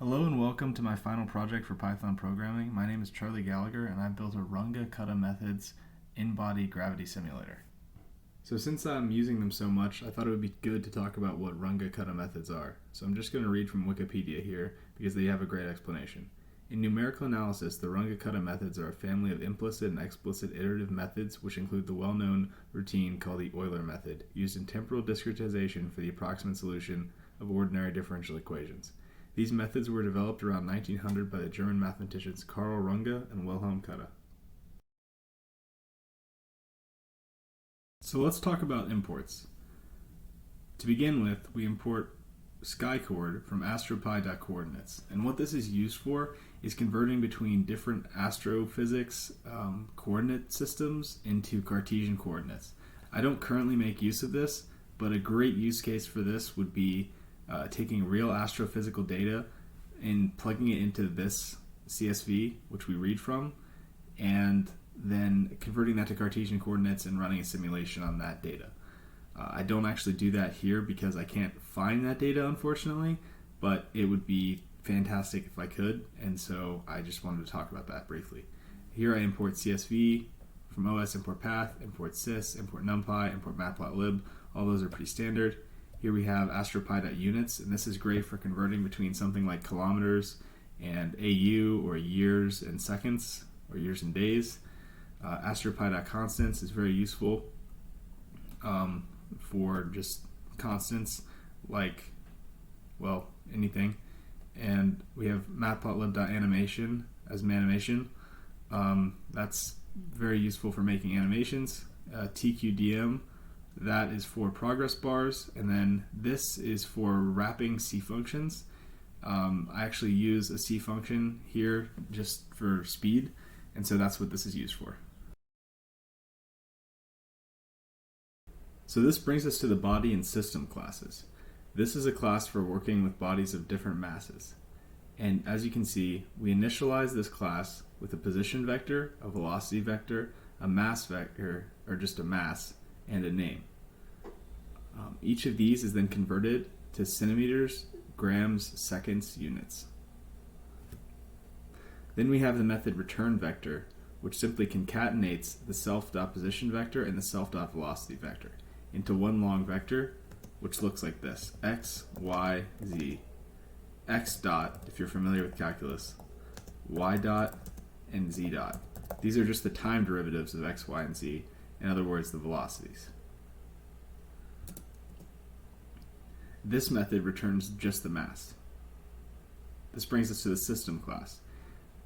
Hello and welcome to my final project for Python programming. My name is Charlie Gallagher and I've built a Runge-Kutta methods in-body gravity simulator. So since I'm using them so much, I thought it would be good to talk about what Runge-Kutta methods are. So I'm just going to read from Wikipedia here because they have a great explanation. In numerical analysis, the Runge-Kutta methods are a family of implicit and explicit iterative methods which include the well-known routine called the Euler method, used in temporal discretization for the approximate solution of ordinary differential equations. These methods were developed around 1900 by the German mathematicians Karl Runge and Wilhelm Kutta. So let's talk about imports. To begin with, we import skycoord from astropy.coordinates. And what this is used for is converting between different astrophysics coordinate systems into Cartesian coordinates. I don't currently make use of this, but a great use case for this would be taking real astrophysical data and plugging it into this CSV, which we read from, and then converting that to Cartesian coordinates and running a simulation on that data. I don't actually do that here because I can't find that data, unfortunately, but it would be fantastic if I could, and so I just wanted to talk about that briefly. Here I import CSV from OS, import path, import sys, import numpy, import matplotlib. All those are pretty standard. Here we have astropy.units, and this is great for converting between something like kilometers and AU, or years and seconds, or years and days. Astropy.constants is very useful for just constants like, well, anything. And we have matplotlib.animation as animation. That's very useful for making animations. TQDM, that is for progress bars, and then this is for wrapping C functions. I actually use a C function here just for speed, and so that's what this is used for. So this brings us to the body and system classes. This is a class for working with bodies of different masses. And as you can see, we initialize this class with a position vector, a velocity vector, a mass vector, or just a mass, and a name. Each of these is then converted to centimeters, grams, seconds, units. Then we have the method return vector, which simply concatenates the self.position vector and the self.velocity vector into one long vector, which looks like this: x, y, z. X dot, if you're familiar with calculus, y dot, and z dot. These are just the time derivatives of x, y, and z. In other words, the velocities. This method returns just the mass. This brings us to the system class.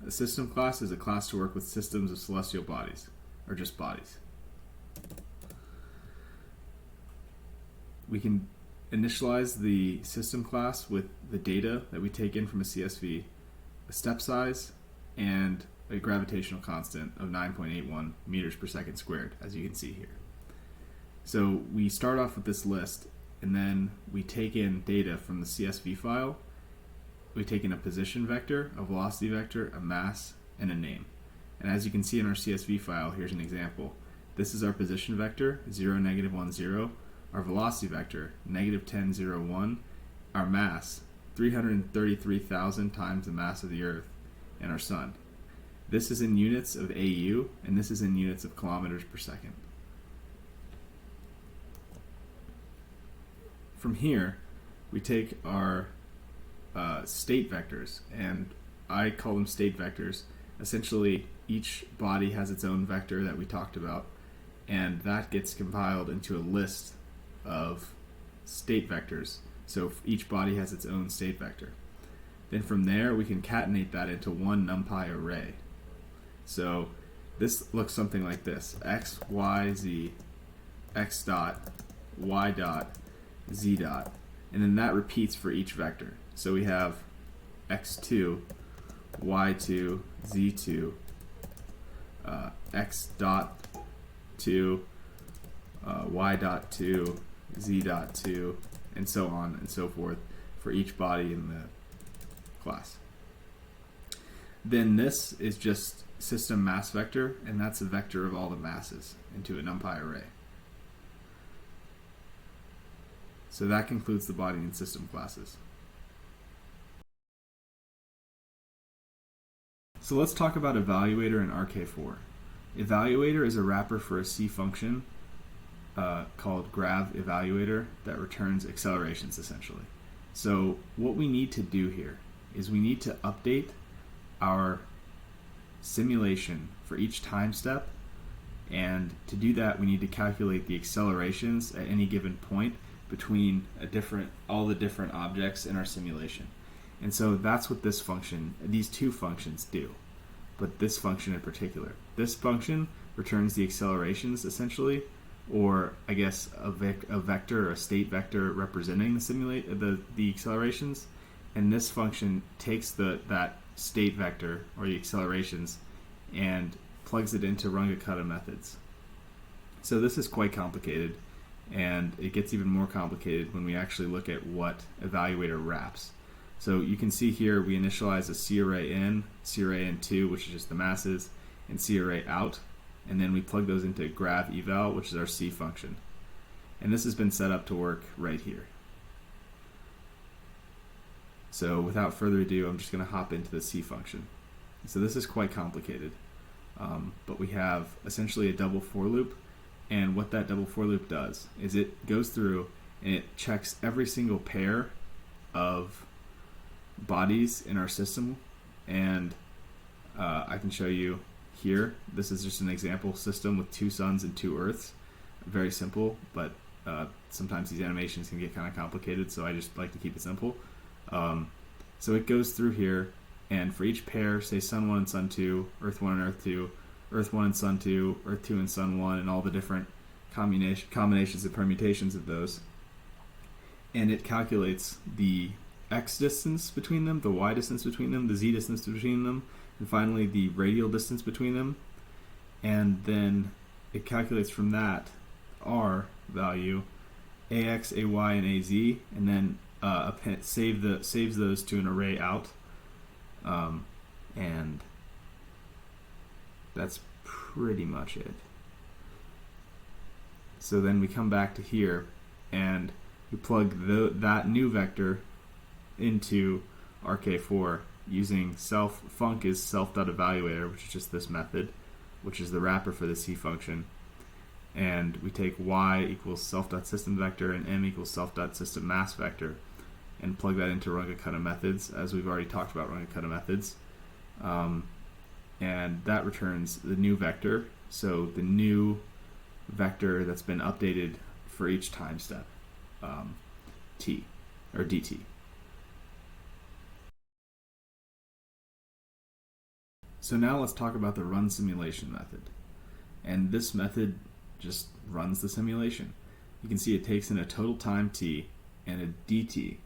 A system class is a class to work with systems of celestial bodies, or just bodies. We can initialize the system class with the data that we take in from a CSV, a step size, and a gravitational constant of 9.81 meters per second squared, as you can see here. So we start off with this list, and then we take in data from the CSV file. We take in a position vector, a velocity vector, a mass, and a name. And as you can see in our CSV file, here's an example. This is our position vector, 0, negative 1, 0. Our velocity vector, negative 10, 0, 1. Our mass, 333,000 times the mass of the Earth and our Sun. This is in units of AU, and this is in units of kilometers per second. From here, we take our state vectors, and I call them state vectors. Essentially, each body has its own vector that we talked about, and that gets compiled into a list of state vectors. So each body has its own state vector. Then from there, we concatenate that into one NumPy array. So this looks something like this: x, y, z, x dot, y dot, z dot, and then that repeats for each vector. So we have x2, y2, z2, x dot 2, y dot 2, z dot 2, and so on and so forth for each body in the class. Then this is just system mass vector, and that's a vector of all the masses into a NumPy array. So that concludes the body and system classes. So let's talk about Evaluator and RK4. Evaluator is a wrapper for a C function called grav evaluator that returns accelerations essentially. So what we need to do here is we need to update our simulation for each time step, and to do that we need to calculate the accelerations at any given point between all the different objects in our simulation. And so that's what these two functions do. But this function in particular. This function returns the accelerations essentially, or I guess a vector or a state vector representing the accelerations, and this function takes that state vector or the accelerations and plugs it into Runge-Kutta methods. So this is quite complicated, and it gets even more complicated when we actually look at what Evaluator wraps. So you can see here we initialize a C array in, C array in2, which is just the masses, and C array out, and then we plug those into grav eval, which is our C function. And this has been set up to work right here. So without further ado, I'm just going to hop into the C function. So this is quite complicated, but we have essentially a double for loop, and what that double for loop does is it goes through and it checks every single pair of bodies in our system, and I can show you here. This is just an example system with 2 suns and 2 earths. Very simple, but sometimes these animations can get kind of complicated, so I just like to keep it simple. So it goes through here, and for each pair, say sun 1 and sun 2, earth 1 and earth 2, earth 1 and sun 2, earth 2 and sun 1, and all the different combinations and permutations of those, and it calculates the x distance between them, the y distance between them, the z distance between them, and finally the radial distance between them. And then it calculates from that r value, ax, ay, and az, and then saves those to an array out. And that's pretty much it. So then we come back to here and we plug that new vector into RK4 using func is self.evaluator, which is just this method, which is the wrapper for the C function. And we take y equals self.systemVector and m equals self.systemMassVector and plug that into Runge-Kutta methods, as we've already talked about Runge-Kutta methods. And that returns the new vector, so the new vector that's been updated for each time step, t, or dt. So now let's talk about the run simulation method. And this method just runs the simulation. You can see it takes in a total time t and a dt,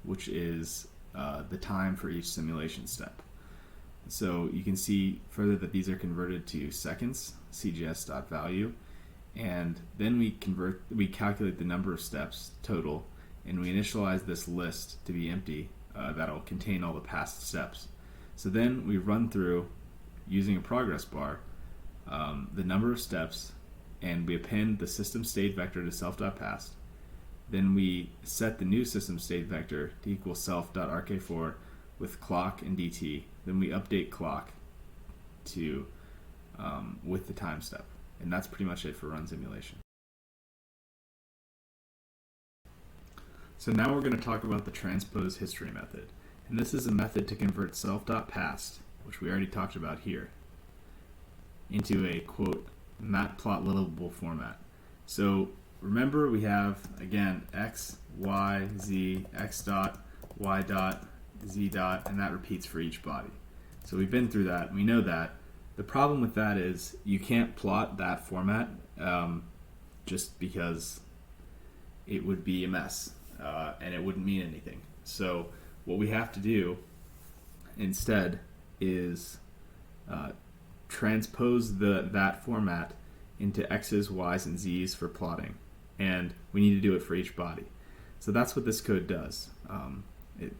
which is the time for each simulation step. So you can see further that these are converted to seconds, cgs.value, and then we calculate the number of steps total, and we initialize this list to be empty. That'll contain all the past steps. So then we run through, using a progress bar, the number of steps, and we append the system state vector to self.past. Then we set the new system state vector to equal self.rk4 with clock and dt. Then we update clock to with the time step. And that's pretty much it for run simulation. So now we're going to talk about the transpose history method. And this is a method to convert self.past, which we already talked about here, into a, quote, matplotlitable format. So remember we have, again, x, y, z, x dot, y dot, z dot, and that repeats for each body. So we've been through that, we know that. The problem with that is you can't plot that format just because it would be a mess and it wouldn't mean anything. So what we have to do instead is transpose that format into x's, y's, and z's for plotting, and we need to do it for each body. So that's what this code does. It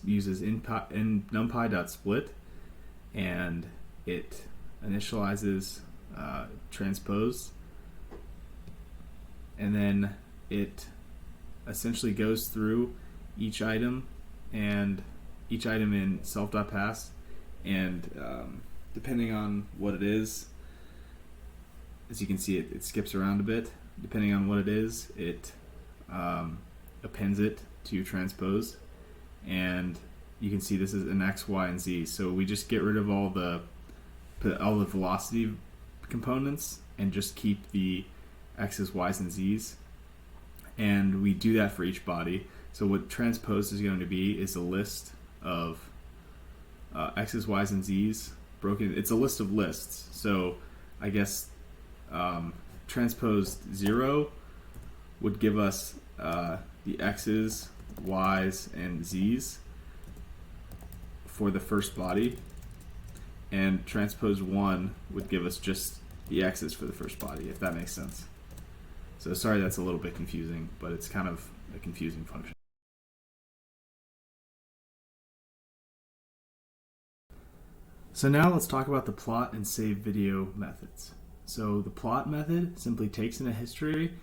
uses numpy.split, and it initializes transpose, and then it essentially goes through each item in self.past and depending on what it is, as you can see, it skips around a bit. Depending on what it is, it appends it to transpose, and you can see this is an X, Y, and Z. So we just get rid of all the velocity components and just keep the X's, Y's, and Z's. And we do that for each body. So what transpose is going to be is a list of X's, Y's, and Z's broken. It's a list of lists. So I guess transposed 0 would give us the X's, Y's, and Z's for the first body, and transpose 1 would give us just the X's for the first body, if that makes sense. So sorry that's a little bit confusing, but it's kind of a confusing function. So now let's talk about the plot and save video methods. So the plot method simply takes in a history,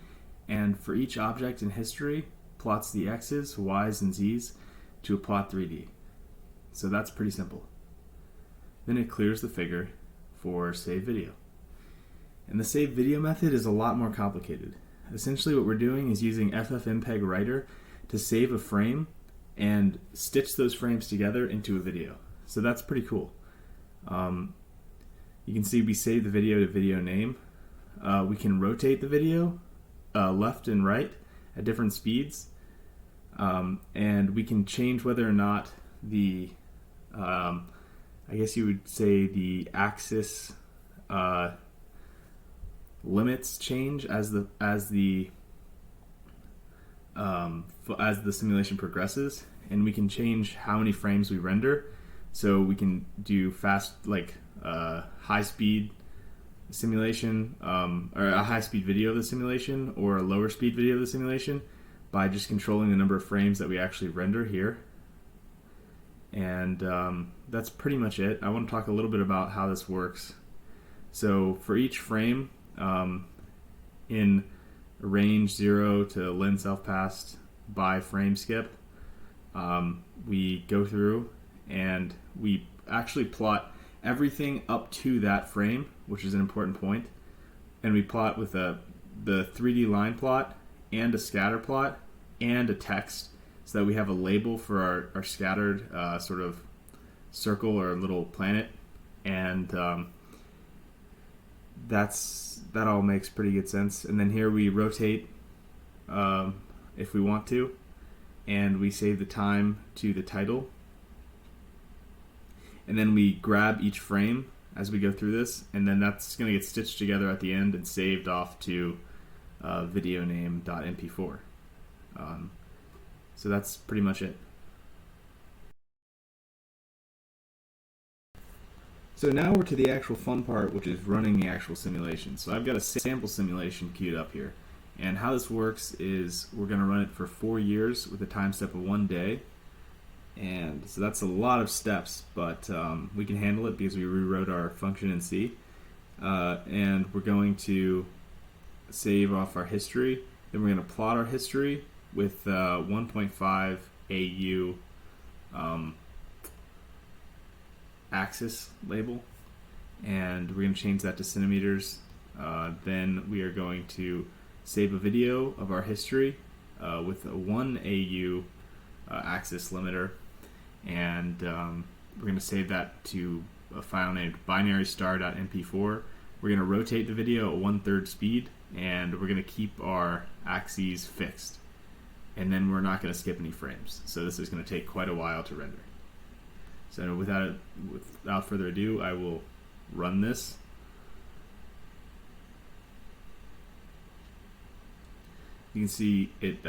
and for each object in history, plots the X's, Y's, and Z's to a plot 3D. So that's pretty simple. Then it clears the figure for save video. And the save video method is a lot more complicated. Essentially what we're doing is using FFmpeg writer to save a frame and stitch those frames together into a video. So that's pretty cool. You can see we save the video to video name. We can rotate the video left and right at different speeds, and we can change whether or not the I guess you would say the axis limits change as the simulation progresses, and we can change how many frames we render. So we can do fast, like high speed simulation, or a high speed video of the simulation, or a lower speed video of the simulation by just controlling the number of frames that we actually render here. And that's pretty much it. I want to talk a little bit about how this works. So for each frame, in range 0 to lens self-passed by frame skip, we go through and we actually plot everything up to that frame, which is an important point, and we plot with the 3D line plot and a scatter plot and a text, so that we have a label for our scattered sort of circle or little planet, and that all makes pretty good sense. And then here we rotate if we want to, and we save the time to the title, and then we grab each frame as we go through this, and then that's going to get stitched together at the end and saved off to videoname.mp4. So that's pretty much it. So now we're to the actual fun part, which is running the actual simulation. So I've got a sample simulation queued up here. And how this works is we're going to run it for 4 years with a time step of 1 day. And so that's a lot of steps, but we can handle it because we rewrote our function in C. And we're going to save off our history. Then we're going to plot our history with 1.5 AU axis label, and we're going to change that to centimeters. Then we are going to save a video of our history with a 1 AU axis limiter, and we're going to save that to a file named binarystar.mp4. We're going to rotate the video at 1/3 speed, and we're going to keep our axes fixed, and then we're not going to skip any frames. So this is going to take quite a while to render. So without further ado, I will run this. You can see it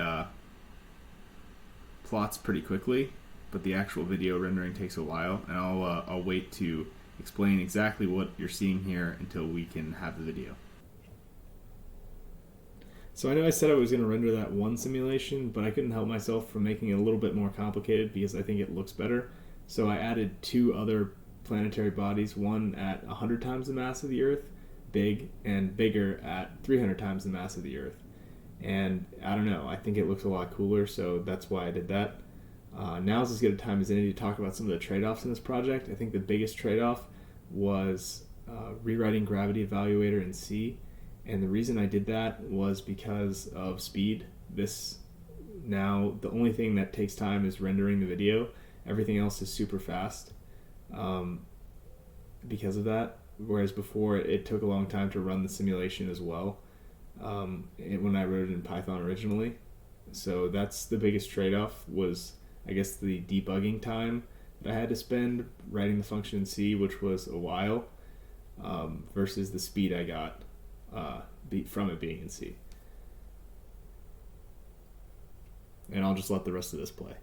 plots pretty quickly, but the actual video rendering takes a while, and I'll wait to explain exactly what you're seeing here until we can have the video. So I know I said I was going to render that one simulation, but I couldn't help myself from making it a little bit more complicated because I think it looks better. So I added 2 other planetary bodies, one at 100 times the mass of the Earth, big, and bigger at 300 times the mass of the Earth. And I don't know, I think it looks a lot cooler, so that's why I did that. Now's as good a time as any to talk about some of the trade-offs in this project. I think the biggest trade-off was rewriting Gravity Evaluator in C, and the reason I did that was because of speed. Now the only thing that takes time is rendering the video. Everything else is super fast because of that, whereas before it took a long time to run the simulation as well when I wrote it in Python originally. So that's the biggest trade-off, was I guess the debugging time that I had to spend writing the function in C, which was a while, versus the speed I got from it being in C. And I'll just let the rest of this play.